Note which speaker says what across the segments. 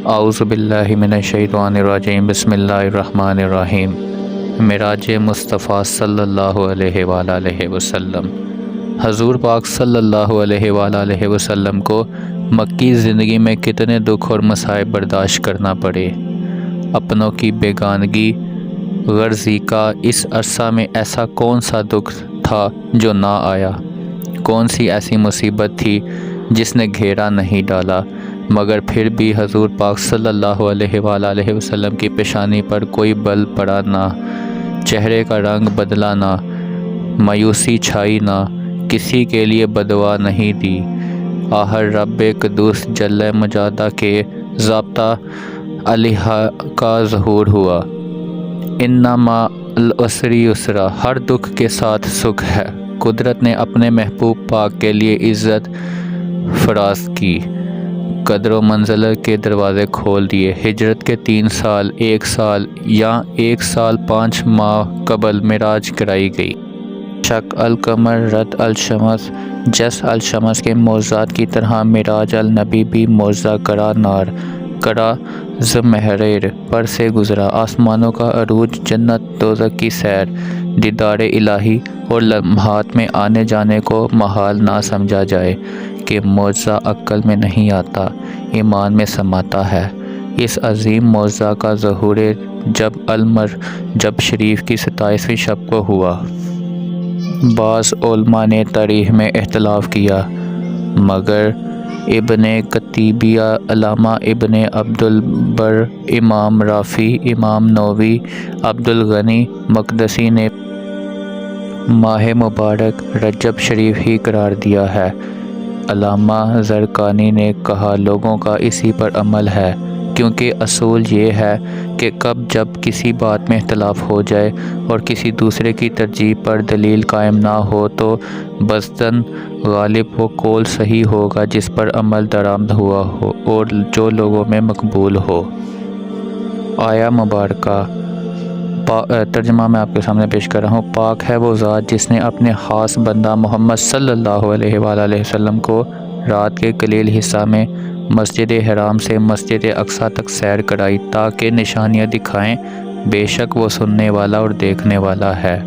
Speaker 1: اعوذ باللہ من الشیطان الرجیم بسم اللہ الرحمن الرحیم۔ معراج مصطفیٰ صلی اللہ علیہ وآلہ وسلم۔ حضور پاک صلی اللہ علیہ وآلہ وسلم کو مکی زندگی میں کتنے دکھ اور مصائب برداشت کرنا پڑے۔ اپنوں کی بیگانگی غرضی کا اس عرصہ میں ایسا کون سا دکھ تھا جو نہ آیا؟ کون سی ایسی مصیبت تھی جس نے گھیرا نہیں ڈالا؟ مگر پھر بھی حضور پاک صلی اللہ علیہ وآلہ وسلم کی پیشانی پر کوئی بل پڑا نہ، چہرے کا رنگ بدلا نہ، مایوسی چھائی نہ، کسی کے لیے بددعا نہیں دی۔ آخر رب قدوس جل مجادہ کے ضابطہ الہٰ کا ظہور ہوا۔ انما العسر یسرا، ہر دکھ کے ساتھ سکھ ہے۔ قدرت نے اپنے محبوب پاک کے لیے عزت فراز کی، قدر و منزلت کے دروازے کھول دیے۔ ہجرت کے 3 سال، 1 سال یا 1 سال 5 ماہ قبل معراج کرائی گئی۔ شق القمر رد الشمس، جس الشمس کے معجزات کی طرح معراج النبی بھی معجزہ کرا نار کرا زمہریر پر سے گزرا۔ آسمانوں کا عروج، جنت دوزخ کی سیر، دیدار الہی اور لمحات میں آنے جانے کو محال نہ سمجھا جائے کہ معجزہ عقل میں نہیں آتا، ایمان میں سماتا ہے۔ اس عظیم معجزہ کا ظہور جب شریف کی 27ویں شب کو ہوا۔ بعض علماء نے تاریخ میں اختلاف کیا، مگر ابن قتیبیہ، علامہ ابن عبد البر، امام رافی، امام نووی، عبد الغنی مقدسی نے ماہ مبارک رجب شریف ہی قرار دیا ہے۔ علامہ زرقانی نے کہا لوگوں کا اسی پر عمل ہے، کیونکہ اصول یہ ہے کہ جب کسی بات میں اختلاف ہو جائے اور کسی دوسرے کی ترجیح پر دلیل قائم نہ ہو تو بزدن غالب وہ قول صحیح ہوگا جس پر عمل درآمد ہوا ہو اور جو لوگوں میں مقبول ہو۔ آیا مبارکہ ترجمہ میں آپ کے سامنے پیش کر رہا ہوں۔ پاک ہے وہ ذات جس نے اپنے خاص بندہ محمد صلی اللہ علیہ وآلہ وسلم کو رات کے قلیل حصہ میں مسجد حرام سے مسجد اقصیٰ تک سیر کرائی تاکہ نشانیاں دکھائیں، بے شک وہ سننے والا اور دیکھنے والا ہے۔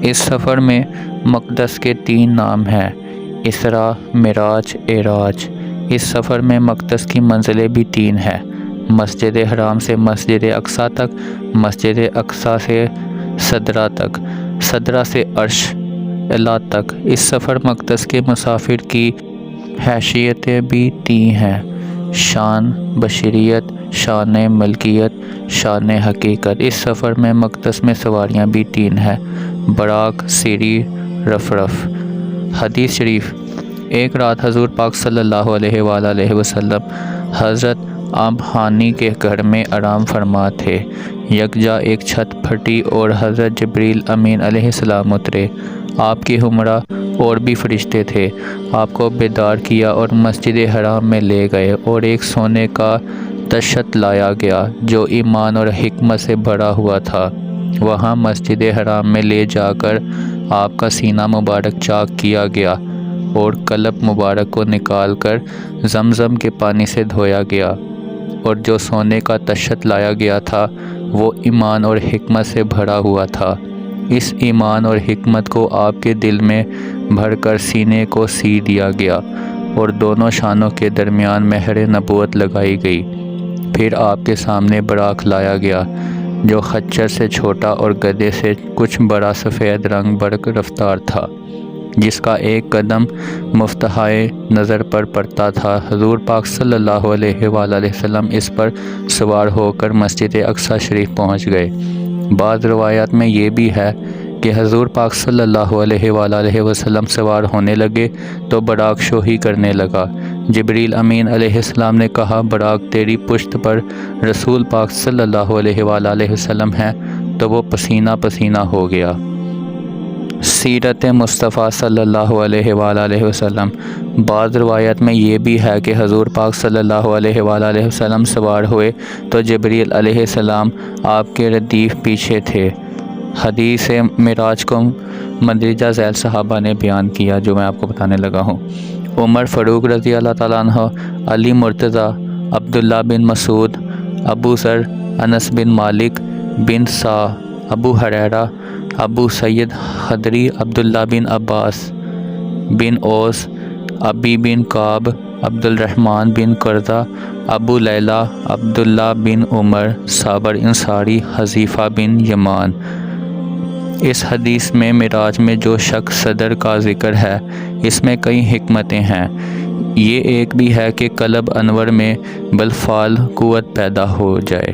Speaker 1: اس سفر میں مقدس کے 3 نام ہیں: اسراء، معراج، اعراج۔ اس سفر میں مقدس کی منزلیں بھی 3 ہیں: مسجد حرام سے مسجد اقصیٰ تک، مسجد اقصیٰ سے صدرہ تک، صدرہ سے عرش اعلیٰ تک۔ اس سفر مقدس کے مسافر کی حیثیتیں بھی 3 ہیں: شان بشریت، شان ملکیت، شان حقیقت۔ اس سفر میں مقدس میں سواریاں بھی 3 ہیں: براق، سیری، رفرف۔ حدیث شریف: ایک رات حضور پاک صلی اللہ علیہ وآلہ وسلم حضرت ابہانی کے گھر میں آرام فرما تھے۔ یکجا ایک چھت پھٹی اور حضرت جبریل امین علیہ السلام اترے۔ آپ کے ہمراہ اور بھی فرشتے تھے۔ آپ کو بیدار کیا اور مسجد حرام میں لے گئے اور ایک سونے کا تشت لایا گیا جو ایمان اور حکمت سے بھرا ہوا تھا۔ وہاں مسجد حرام میں لے جا کر آپ کا سینہ مبارک چاک کیا گیا اور قلب مبارک کو نکال کر زمزم کے پانی سے دھویا گیا، اور جو سونے کا تشت لایا گیا تھا وہ ایمان اور حکمت سے بھرا ہوا تھا۔ اس ایمان اور حکمت کو آپ کے دل میں بھر کر سینے کو سی دیا گیا اور دونوں شانوں کے درمیان مہر نبوت لگائی گئی۔ پھر آپ کے سامنے براق لایا گیا جو خچر سے چھوٹا اور گدھے سے کچھ بڑا، سفید رنگ برق رفتار تھا، جس کا ایک قدم مفتاحِ نظر پر پڑتا تھا۔ حضور پاک صلی اللہ علیہ وآلہ وسلم اس پر سوار ہو کر مسجد اقصیٰ شریف پہنچ گئے۔ بعض روایات میں یہ بھی ہے کہ حضور پاک صلی اللہ علیہ وآلہ وسلم سوار ہونے لگے تو براق شوہی کرنے لگا۔ جبریل امین علیہ السلام نے کہا براق تیری پشت پر رسول پاک صلی اللہ علیہ وآلہ وسلم ہیں، تو وہ پسینہ پسینہ ہو گیا۔ سیرت مصطفیٰ صلی اللہ علیہ وآلہ وسلم۔ بعض روایت میں یہ بھی ہے کہ حضور پاک صلی اللہ علیہ وآلہ وسلم سوار ہوئے تو جبریل علیہ السلام آپ کے ردیف پیچھے تھے۔ حدیث معراج کو مندرجہ ذیل صحابہ نے بیان کیا جو میں آپ کو بتانے لگا ہوں۔ عمر فاروق رضی اللہ تعالیٰ عنہ، علی مرتضیٰ، عبداللہ بن مسعود، ابو ذر، انس بن مالک بن سا، ابو ہریرہ، ابو سعید خدری، عبداللہ بن عباس بن اوس، ابی بن کعب، عبد الرحمن بن قرظہ، ابو لیلہ، عبداللہ بن عمر، صابر انصاری، حذیفہ بن یمان۔ اس حدیث میں معراج میں جو شخص صدر کا ذکر ہے، اس میں کئی حکمتیں ہیں۔ یہ ایک بھی ہے کہ قلب انور میں بالفعل قوت پیدا ہو جائے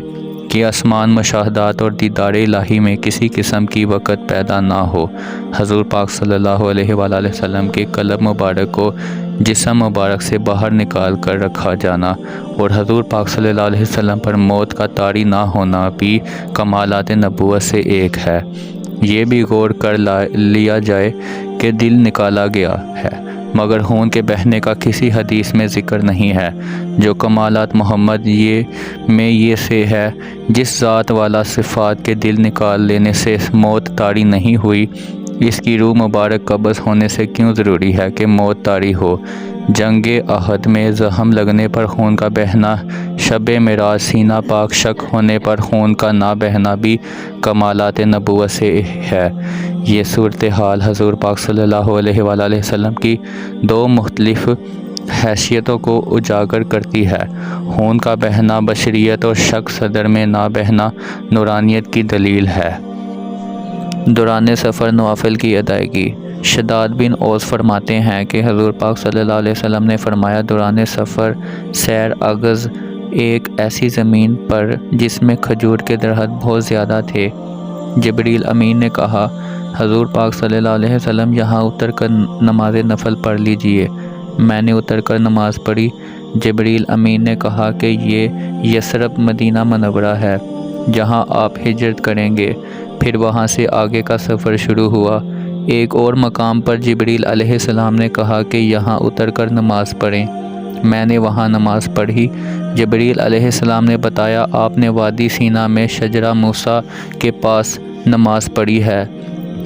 Speaker 1: کہ آسمان مشاہدات اور دیدار الہی میں کسی قسم کی وقت پیدا نہ ہو۔ حضور پاک صلی اللہ علیہ وآلہ وسلم کے قلب مبارک کو جسم مبارک سے باہر نکال کر رکھا جانا اور حضور پاک صلی اللہ علیہ وسلم پر موت کا طاری نہ ہونا بھی کمالات نبوت سے ایک ہے۔ یہ بھی غور کر لیا جائے کہ دل نکالا گیا ہے، مگر خون کے بہنے کا کسی حدیث میں ذکر نہیں ہے۔ جو کمالات محمد میں یہ سے ہے، جس ذات والا صفات کے دل نکال لینے سے موت طاری نہیں ہوئی، اس کی روح مبارک قبض ہونے سے کیوں ضروری ہے کہ موت طاری ہو؟ جنگ احد میں زخم لگنے پر خون کا بہنا، شب معراج سینہ پاک شک ہونے پر خون کا نہ بہنا بھی کمالات نبوت سے ہے۔ یہ صورتحال حضور پاک صلی اللہ علیہ وآلہ وسلم کی دو مختلف حیثیتوں کو اجاگر کرتی ہے۔ خون کا بہنا بشریت اور شک صدر میں نہ بہنا نورانیت کی دلیل ہے۔ دوران سفر نوافل کی ادائیگی۔ شداد بن اوس فرماتے ہیں کہ حضور پاک صلی اللہ علیہ وسلم نے فرمایا، دوران سفر سیر اغز ایک ایسی زمین پر جس میں کھجور کے درخت بہت زیادہ تھے۔ جبریل امین نے کہا، حضور پاک صلی اللہ علیہ وسلم یہاں اتر کر نماز نفل پڑھ لیجئے۔ میں نے اتر کر نماز پڑھی۔ جبریل امین نے کہا کہ یہ یثرب مدینہ منورہ ہے جہاں آپ ہجرت کریں گے۔ پھر وہاں سے آگے کا سفر شروع ہوا۔ ایک اور مقام پر جبریل علیہ السلام نے کہا کہ یہاں اتر کر نماز پڑھیں۔ میں نے وہاں نماز پڑھی۔ جبریل علیہ السلام نے بتایا، آپ نے وادی سینا میں شجرہ موسیٰ کے پاس نماز پڑھی ہے۔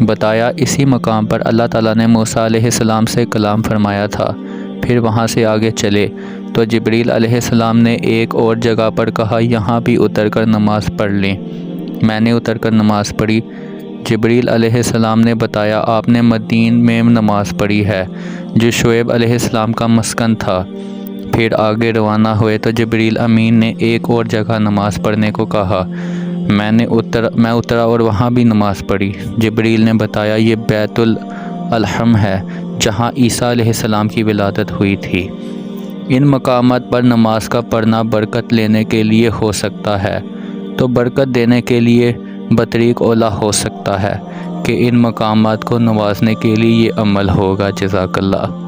Speaker 1: بتایا، اسی مقام پر اللہ تعالیٰ نے موسیٰ علیہ السلام سے کلام فرمایا تھا۔ پھر وہاں سے آگے چلے تو جبریل علیہ السلام نے ایک اور جگہ پر کہا، یہاں بھی اتر کر نماز پڑھ لیں۔ میں نے اتر کر نماز پڑھی۔ جبریل علیہ السلام نے بتایا، آپ نے مدین میں نماز پڑھی ہے جو شعیب علیہ السلام کا مسکن تھا۔ پھر آگے روانہ ہوئے تو جبریل امین نے ایک اور جگہ نماز پڑھنے کو کہا۔ میں اترا اور وہاں بھی نماز پڑھی۔ جبریل نے بتایا، یہ بیت الحم ہے جہاں عیسیٰ علیہ السلام کی ولادت ہوئی تھی۔ ان مقامات پر نماز کا پڑھنا برکت لینے کے لیے ہو سکتا ہے تو برکت دینے کے لیے بطریق اولا ہو سکتا ہے کہ ان مقامات کو نوازنے کے لیے یہ عمل ہوگا۔ جزاک اللہ۔